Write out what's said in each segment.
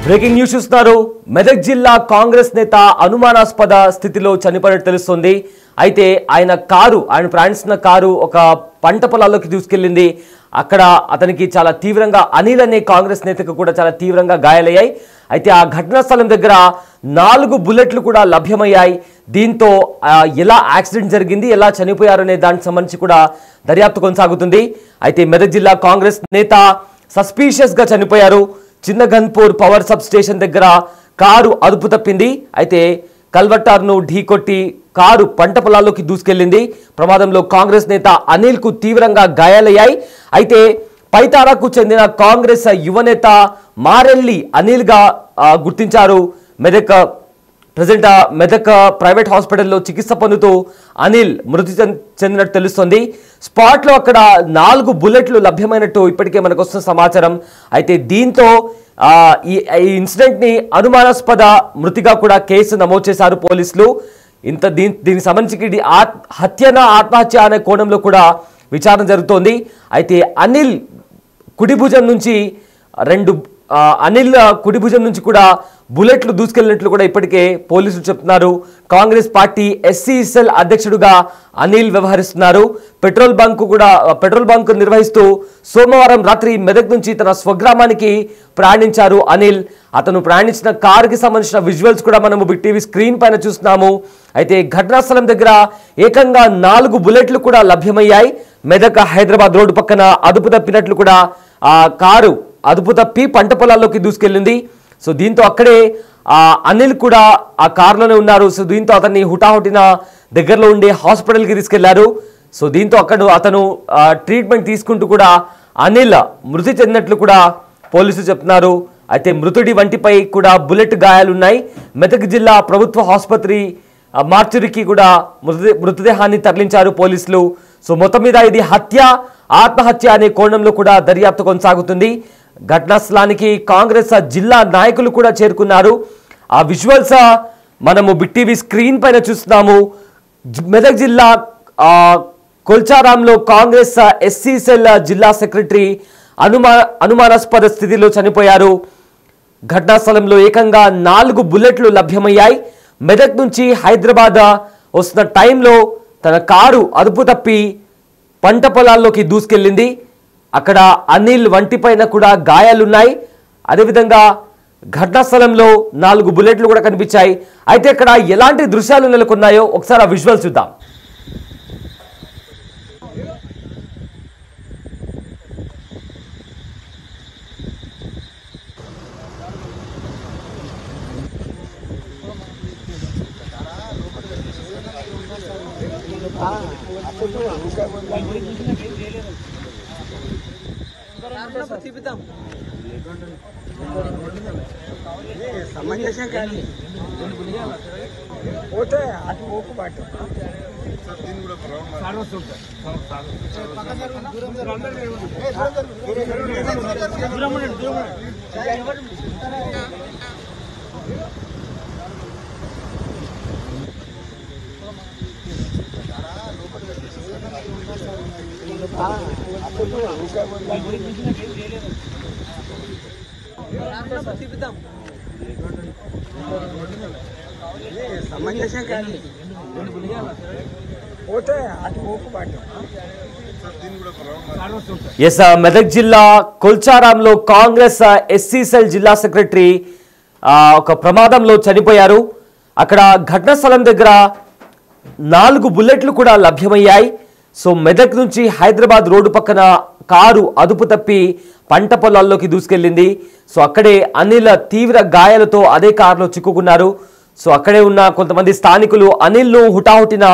Breaking news చూస్తున్నారు. మెదక్ జిల్లా కాంగ్రెస్ నేత అనుమానాస్పద స్థితిలో చనిపోయినట్టు తెలుస్తుంది. అయితే ఆయన ప్రయాణిస్తున్న కారు ఒక పంట పొలాల్లోకి దూసుకెళ్లింది. అక్కడ అతనికి చాలా తీవ్రంగా అనిల్ అనే కాంగ్రెస్ నేతకు కూడా చాలా తీవ్రంగా గాయాలయ్యాయి. అయితే ఆ ఘటనా స్థలం దగ్గర 4 బుల్లెట్లు కూడా లభ్యమయ్యాయి. దీంతో ఎలా యాక్సిడెంట్ జరిగింది, ఎలా చనిపోయారు అనే దానికి సంబంధించి కూడా దర్యాప్తు కొనసాగుతుంది. అయితే మెదక్ జిల్లా కాంగ్రెస్ నేత సస్పీషియస్ గా చనిపోయారు. చిన్నగన్పూర్ పవర్ సబ్ స్టేషన్ దగ్గర కారు అదుపు తప్పింది. అయితే కల్వర్టార్ను ఢీకొట్టి కారు పంట పొలాల్లోకి దూసుకెళ్లింది. ప్రమాదంలో కాంగ్రెస్ నేత అనిల్ కు తీవ్రంగా గాయాలయ్యాయి. అయితే పైతారాకు చెందిన కాంగ్రెస్ యువనేత మారెల్లి అనిల్ గా గుర్తించారు. మెదక్ ప్రైవేట్ హాస్పిటల్లో చికిత్స పొందుతూ అనిల్ మృతి చెందినట్టు తెలుస్తోంది. స్పాట్లో అక్కడ 4 బుల్లెట్లు లభ్యమైనట్టు ఇప్పటికే మనకు వస్తున్న సమాచారం. అయితే దీంతో ఈ ఇన్సిడెంట్ ని అనుమానాస్పద మృతిగా కూడా కేసు నమోదు చేశారు పోలీసులు. దీనికి సంబంధించి హత్యనా ఆత్మహత్య అనే కోణంలో కూడా విచారణ జరుగుతోంది. అయితే అనిల్ కుడి భుజం నుంచి కూడా బుల్లెట్లు దూసుకెళ్లినట్లు కూడా ఇప్పటికే పోలీసులు చెప్తున్నారు. కాంగ్రెస్ పార్టీ ఎస్సీ సెల్ అధ్యక్షుడుగా అనిల్ వ్యవహరిస్తున్నారు. పెట్రోల్ బంక్ నిర్వహిస్తూ సోమవారం రాత్రి మెదక్ నుంచి తన స్వగ్రామానికి ప్రయాణించారు అనిల్. అతను ప్రయాణించిన కారుకి సంబంధించిన విజువల్స్ కూడా మనము బిగ్ టీవీ స్క్రీన్ పైన చూస్తున్నాము. అయితే ఘటనా స్థలం దగ్గర ఏకంగా 4 బుల్లెట్లు కూడా లభ్యమయ్యాయి. మెదక్ హైదరాబాద్ రోడ్డు పక్కన అదుపు తప్పినట్లు కూడా ఆ కారు అదుపు తప్పి పంట పొలాల్లోకి దూసుకెళ్ళింది. సో దీంతో అక్కడే అనిల్ కూడా ఆ కారులోనే ఉన్నారు. సో దీంతో అతన్ని హుటాహుటిన దగ్గరలో ఉండే హాస్పిటల్కి తీసుకెళ్లారు. సో దీంతో అతను ట్రీట్మెంట్ తీసుకుంటూ కూడా అనిల్ మృతి చెందినట్లు కూడా పోలీసులు చెప్తున్నారు. అయితే మృతుడి వంటిపై కూడా బుల్లెట్ గాయాలున్నాయి. మెదక్ జిల్లా ప్రభుత్వ ఆసుపత్రి మార్చురికి కూడా మృతదేహాన్ని తరలించారు పోలీసులు. సో మొత్తం మీద ఇది ఆత్మహత్య అనే కోణంలో కూడా దర్యాప్తు కొనసాగుతుంది. ఘటనా స్థలానికి కాంగ్రెస్ జిల్లా నాయకులు కూడా చేరుకున్నారు. ఆ విజువల్స్ మనము బిగ్ టీవీ స్క్రీన్ పైన చూస్తున్నాము. మెదక్ జిల్లా కొల్చారాంలో కాంగ్రెస్ ఎస్సీ సెల్ జిల్లా సెక్రటరీ అనుమానాస్పద స్థితిలో చనిపోయారు. ఘటనా స్థలంలో ఏకంగా 4 బుల్లెట్లు లభ్యమయ్యాయి. మెదక్ నుంచి హైదరాబాద్ వస్తున్న టైంలో తన కారు అదుపు తప్పి పంట పొలాల్లోకి దూసుకెళ్ళింది. అక్కడ అనిల్ వంటిపైన కూడా గాయాలున్నాయి. అదేవిధంగా ఘటనా స్థలంలో 4 బుల్లెట్లు కూడా కనిపించాయి. అయితే ఇక్కడ ఎలాంటి దృశ్యాలు నెలకొన్నాయో ఒకసారి ఆ విజువల్ చూద్దాం. సమంజసం కానీ పోతే అటు పోకు పాటు సమంజసం కానీ పోతే అటు పోకు పాటు. మెదక్ జిల్లా కొల్చారాంలో కాంగ్రెస్ ఎస్సీ సెల్ జిల్లా సెక్రటరీ ఒక ప్రమాదంలో చనిపోయారు. అక్కడ ఘటనా స్థలం దగ్గర 4 బుల్లెట్లు కూడా లభ్యమయ్యాయి. సో మెదక్ నుంచి హైదరాబాద్ రోడ్డు పక్కన కారు అదుపు తప్పి పంట పొలాల్లోకి దూసుకెళ్ళింది. సో అక్కడే అనిల్ తీవ్ర గాయాలతో అదే కారులో చిక్కుకున్నారు. సో అక్కడే ఉన్న కొంతమంది స్థానికులు అనిల్ను హుటాహుటిన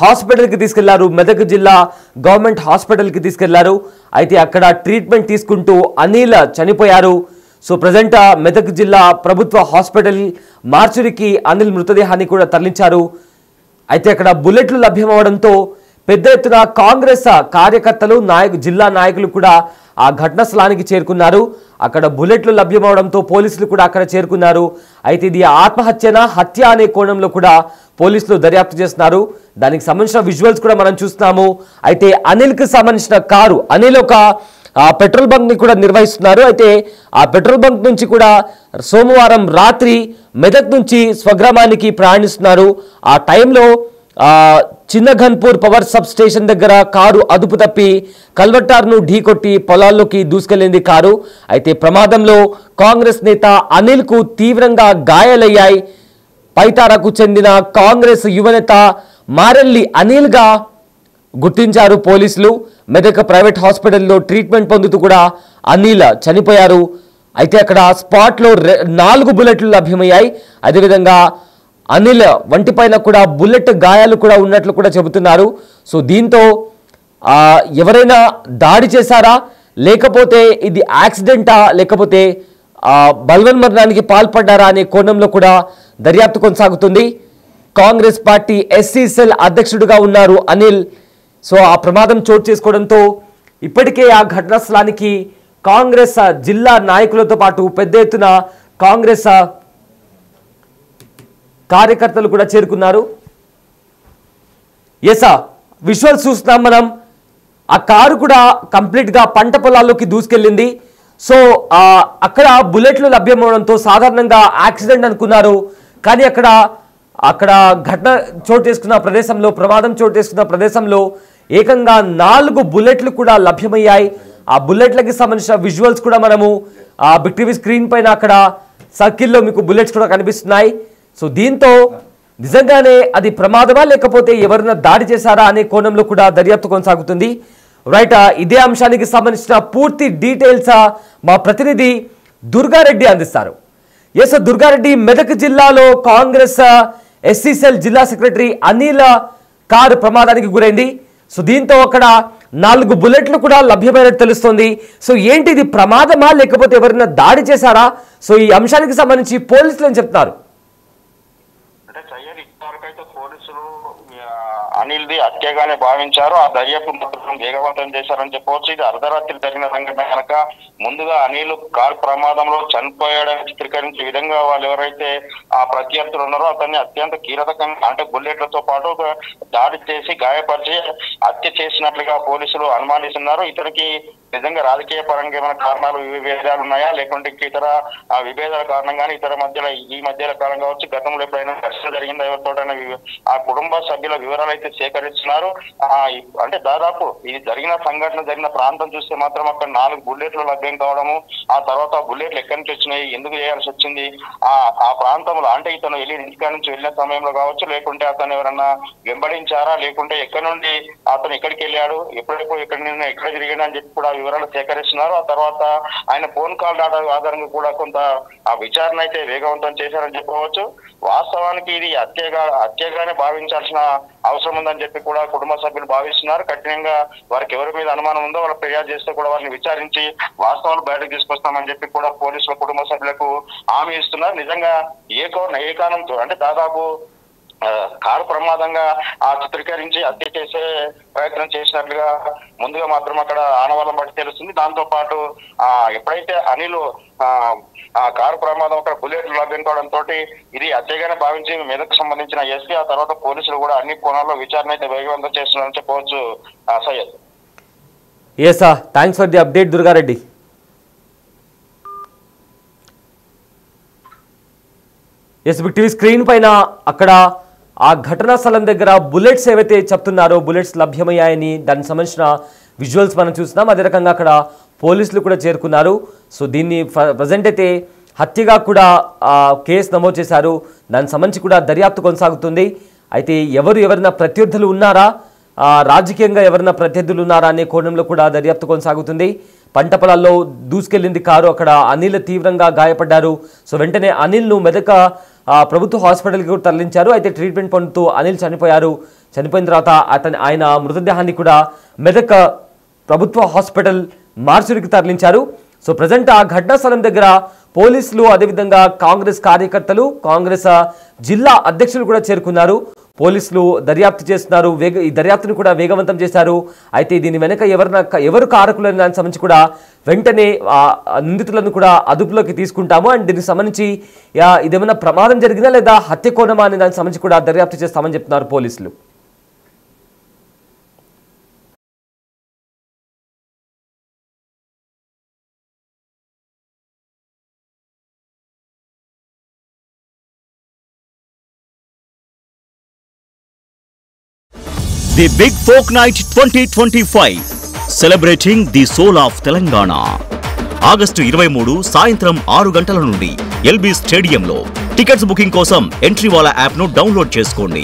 హాస్పిటల్కి తీసుకెళ్లారు. మెదక్ జిల్లా గవర్నమెంట్ హాస్పిటల్కి తీసుకెళ్లారు. అయితే అక్కడ ట్రీట్మెంట్ తీసుకుంటూ అనిల్ చనిపోయారు. సో ప్రజెంట్ మెదక్ జిల్లా ప్రభుత్వ హాస్పిటల్ మార్చురికి అనిల్ మృతదేహాన్ని కూడా తరలించారు. అయితే అక్కడ బుల్లెట్లు లభ్యమవడంతో పెద్ద ఎత్తున కాంగ్రెస్ కార్యకర్తలు జిల్లా నాయకులు కూడా ఆ ఘటనా స్థలానికి చేరుకున్నారు. అక్కడ బుల్లెట్లు లభ్యమవడంతో పోలీసులు కూడా అక్కడ చేరుకున్నారు. అయితే ఇది హత్య అనే కోణంలో కూడా పోలీసులు దర్యాప్తు చేస్తున్నారు. దానికి సంబంధించిన విజువల్స్ కూడా మనం చూస్తున్నాము. అయితే అనిల్ కి సంబంధించిన కారు, అనిల్ ఒక ఆ పెట్రోల్ బంక్ ని కూడా నిర్వహిస్తున్నారు. అయితే ఆ పెట్రోల్ బంక్ నుంచి కూడా సోమవారం రాత్రి మెదక్ నుంచి స్వగ్రామానికి ప్రయాణిస్తున్నారు. ఆ టైంలో చిన్న ఘన్పూర్ పవర్ సబ్ స్టేషన్ దగ్గర కారు అదుపు తప్పి కల్వర్టార్ను ఢీకొట్టి పొలాల్లోకి దూసుకెళ్లింది కారు. అయితే ప్రమాదంలో కాంగ్రెస్ నేత అనిల్ కు తీవ్రంగా గాయాలయ్యాయి. పైతారకు చెందిన కాంగ్రెస్ యువనేత మారెల్లి అనిల్ గా గుర్తించారు పోలీసులు. మెదక్ ప్రైవేట్ హాస్పిటల్లో ట్రీట్మెంట్ పొందుతూ కూడా అనిల్ చనిపోయారు. అయితే అక్కడ స్పాట్లో 4 బుల్లెట్లు లభ్యమయ్యాయి. అదేవిధంగా అనిల్ వంటిపైన కూడా బుల్లెట్ గాయాలు కూడా ఉన్నట్లు కూడా చెబుతున్నారు. సో దీంతో ఎవరైనా దాడి చేశారా, లేకపోతే ఇది యాక్సిడెంటా, లేకపోతే బల్వన్మరణానికి పాల్పడ్డారా అనే కోణంలో కూడా దర్యాప్తు కొనసాగుతుంది. కాంగ్రెస్ పార్టీ ఎస్సీ సెల్ అధ్యక్షుడిగా ఉన్నారు అనిల్. సో ఆ ప్రమాదం చోటు చేసుకోవడంతో ఇప్పటికే ఆ ఘటనా స్థలానికి కాంగ్రెస్ జిల్లా నాయకులతో పాటు పెద్ద ఎత్తున కాంగ్రెస్ కార్యకర్తలు కూడా చేరుకున్నారు. విజువల్స్ చూస్తున్నాం మనం. ఆ కారు కూడా కంప్లీట్ గా పంట పొలాల్లోకి దూసుకెళ్ళింది. సో అక్కడ బుల్లెట్లు లభ్యమవడంతో సాధారణంగా యాక్సిడెంట్ అనుకున్నారు. కానీ అక్కడ ఘటన చోటు చేసుకున్న ప్రదేశంలో, ప్రమాదం చోటు చేసుకున్న ప్రదేశంలో ఏకంగా 4 బుల్లెట్లు కూడా లభ్యమయ్యాయి. ఆ బుల్లెట్లకి సంబంధించిన విజువల్స్ కూడా మనము బిగ్ టీవీ స్క్రీన్ పైన అక్కడ సర్కిల్లో మీకు బుల్లెట్స్ కూడా కనిపిస్తున్నాయి. సో దీంతో నిజంగానే అది ప్రమాదమా, లేకపోతే ఎవరైనా దాడి చేశారా అనే కోణంలో కూడా దర్యాప్తు కొనసాగుతుంది. రైట్, ఇదే అంశానికి సంబంధించిన పూర్తి డీటెయిల్స్ మా ప్రతినిధి దుర్గారెడ్డి అందిస్తారు. దుర్గారెడ్డి, మెదక్ జిల్లాలో కాంగ్రెస్ ఎస్సీ సెల్ జిల్లా సెక్రటరీ అనిల్ కారు ప్రమాదానికి గురైంది. సో దీంతో అక్కడ 4 బుల్లెట్లు కూడా లభ్యమైనట్టు తెలుస్తోంది. సో ఏంటి, ఇది ప్రమాదమా, లేకపోతే ఎవరైనా దాడి చేశారా? సో ఈ అంశానికి సంబంధించి పోలీసులు ఏం చెప్తున్నారు? పోలీసులు అనిల్ది హత్యగానే భావించారు. ఆ దర్యాప్తు మాత్రం వేగవంతం చేశారని చెప్పవచ్చు. ఇది అర్ధరాత్రి జరిగిన సంఘటన కనుక ముందుగా అనిల్ కారు ప్రమాదంలో చనిపోయాడని చిత్రీకరించే విధంగా వాళ్ళు ఎవరైతే ఆ ప్రత్యర్థులు ఉన్నారో అతన్ని అత్యంత కీలకంగా, అంటే బుల్లెట్లతో పాటు దాడి చేసి గాయపరిచి హత్య చేసినట్లుగా పోలీసులు అనుమానిస్తున్నారు. ఇతనికి నిజంగా రాజకీయ పరంగా ఏమైనా కారణాలు, విభేదాలు ఉన్నాయా, లేకుంటే ఇతర విభేదాల కారణంగానే ఈ మధ్యలో కాలం కావచ్చు, గతంలో ఎప్పుడైనా ఘర్షణ జరిగిందా ఎవరితోటైనా, ఆ కుటుంబ సభ్యుల వివరాలు అయితే సేకరిస్తున్నారు. అంటే దాదాపు ఇది జరిగిన ప్రాంతం చూస్తే మాత్రం అక్కడ 4 బుల్లెట్లు లభ్యం కావడము, ఆ తర్వాత బుల్లెట్లు ఎక్కడి నుంచి వచ్చినాయి, ఎందుకు చేయాల్సి వచ్చింది, ఆ ప్రాంతంలో అంటే ఇతను ఇంటికాడ నుంచి వెళ్ళిన సమయంలో కావచ్చు, లేకుంటే అతను ఎవరన్నా వెంబడించారా, లేకుంటే ఎక్కడి నుండి అతను ఎక్కడికి వెళ్ళాడు, ఎప్పుడెప్పుడు ఎక్కడ తిరిగాడు అని చెప్పి కూడా వివరాలు సేకరిస్తున్నారు. ఆ తర్వాత ఆయన ఫోన్ కాల్ డేటా ఆధారంగా కూడా కొంత ఆ విచారణ అయితే వేగవంతం చేశారని చెప్పవచ్చు. వాస్తవానికి ఇది హత్యగానే భావించాల్సిన అవసరం ఉందని చెప్పి కూడా కుటుంబ సభ్యులు భావిస్తున్నారు. కఠినంగా వారికి ఎవరి మీద అనుమానం ఉందో వాళ్ళు ఫిర్యాదు చేస్తే కూడా వారిని విచారించి వాస్తవాలు బయటకు తీసుకొస్తామని చెప్పి కూడా పోలీసుల కుటుంబ సభ్యులకు హామీ ఇస్తున్నారు. నిజంగా ఏ కారణంతో అంటే దాదాపు కారు ప్రమాదంగా చిత్రీకరించి హత్య చేసే ప్రయత్నం చేసినట్లుగా ముందుగా మాత్రం అక్కడ ఆనవాళ్ళం బట్టి తెలుస్తుంది. దాంతో పాటు ఎప్పుడైతే అనిల్ ఆ కారు ప్రమాదం అక్కడ బుల్లెట్లు లభ్యం కావడంతో ఇది హత్యగానే భావించి మెదక్ సంబంధించిన ఎస్పీ, ఆ తర్వాత పోలీసులు కూడా అన్ని కోణాల్లో విచారణ అయితే వేగవంతం చేస్తున్నారని చెప్పవచ్చు. Syed. Thanks for the update Durgareddy. Big TV screen పైన అక్కడ ఆ ఘటనా స్థలం దగ్గర బుల్లెట్స్ ఏవైతే చెప్తున్నారో బుల్లెట్స్ లభ్యమయ్యాయని దానికి సంబంధించిన విజువల్స్ మనం చూస్తున్నాం. అదే రకంగా అక్కడ పోలీసులు కూడా చేరుకున్నారు. సో దీన్ని ప్రజెంట్ అయితే హత్యగా కూడా కేసు నమోదు చేశారు. దానికి సంబంధించి కూడా దర్యాప్తు కొనసాగుతుంది. అయితే ఎవరైనా ప్రత్యర్థులు ఉన్నారా, రాజకీయంగా ఎవరైనా ప్రత్యర్థులు ఉన్నారా అనే కోణంలో కూడా దర్యాప్తు కొనసాగుతుంది. పంట పొలాల్లో దూసుకెళ్లింది కారు. అక్కడ అనిల్ తీవ్రంగా గాయపడ్డారు. సో వెంటనే అనిల్ను మెదక్ ప్రభుత్వ హాస్పిటల్కి కూడా తరలించారు. అయితే ట్రీట్మెంట్ పొందుతూ అనిల్ చనిపోయారు. చనిపోయిన తర్వాత ఆయన మృతదేహాన్ని కూడా మెదక్ ప్రభుత్వ హాస్పిటల్ మార్చురికి తరలించారు. సో ప్రజెంట్ ఆ ఘటనా స్థలం దగ్గర పోలీసులు, అదేవిధంగా కాంగ్రెస్ కార్యకర్తలు, కాంగ్రెస్ జిల్లా అధ్యక్షులు కూడా చేరుకున్నారు. పోలీసులు దర్యాప్తు చేస్తున్నారు. ఈ దర్యాప్తును కూడా వేగవంతం చేశారు. అయితే దీని వెనక ఎవరు కారకులని దానికి సంబంధించి కూడా వెంటనే నిందితులను కూడా అదుపులోకి తీసుకుంటాము. అండ్ దీనికి సంబంధించి ఇదేమైనా ప్రమాదం జరిగిందా లేదా హత్య కోణమా అనే దానికి సంబంధించి కూడా దర్యాప్తు చేస్తామని చెప్తున్నారు పోలీసులు. The big folk night 2025 celebrating the soul of Telangana. August 23 సాయంత్రం 6 గంటల నుండి ఎల్బీ స్టేడియంలో. టికెట్స్ బుకింగ్ కోసం ఎంట్రీ వాలా యాప్ను డౌన్లోడ్ చేసుకోండి.